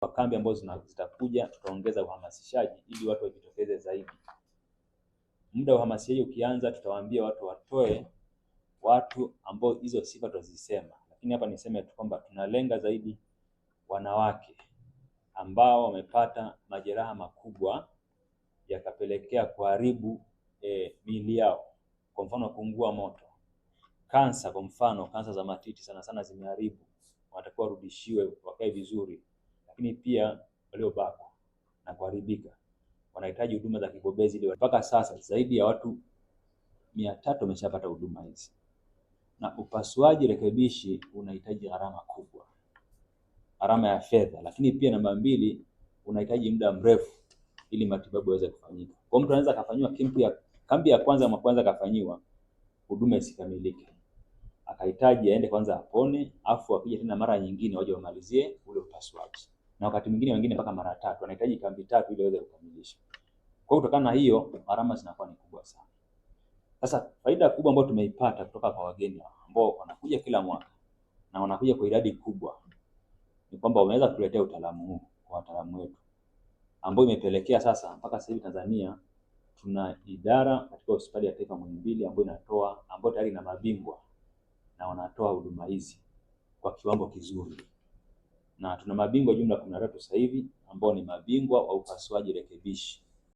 Kwa kambi ambazo zitakuja, tutaongeza uhamasishaji ili watu wajitokeze zaidi. Muda wa uhamasishaji ukianza, tutawaambia watu watoe watu ambao hizo sifa tutazisema, lakini hapa niseme tu kwamba tunalenga zaidi wanawake ambao wamepata majeraha makubwa yakapelekea kuharibu miili yao, kwa mfano kuungua moto, kansa, kwa mfano kansa za matiti sana sana zimeharibu, wanatakiwa warudishiwe wakae vizuri. Lakini pia waliobakwa na kuharibika wanahitaji huduma za kibobezi ile. Mpaka sasa zaidi ya watu 300 wameshapata huduma hizi, na upasuaji rekebishi unahitaji gharama kubwa, gharama ya fedha, lakini pia namba 2 unahitaji muda mrefu ili matibabu yaweze kufanyika. Kwa mtu anaweza kafanywa kambi ya kwanza kafanyiwa huduma isikamilike, akahitaji aende kwanza apone, afu akija tena mara nyingine waje wamalizie ule upasuaji, na wakati mwingine wengine mpaka mara 3 wanahitaji kambi 3 ili waweze kukamilisha. Kwa hiyo kutokana na hiyo gharama zinakuwa ni kubwa sana. Sasa faida kubwa ambayo tumeipata kutoka kwa wageni ambao wanakuja kila mwaka na wanakuja kwa idadi kubwa ni kwamba wameweza kutuletea utaalamu huu kwa wataalamu wetu, ambao imepelekea sasa mpaka sasa hivi Tanzania tuna idara katika hospitali ya taifa Muhimbili ambayo tayari ina mabingwa na wanatoa huduma hizi kwa kiwango kizuri, na tuna mabingwa jumla 13 sasa hivi ambao ni mabingwa wa upasuaji rekebishi.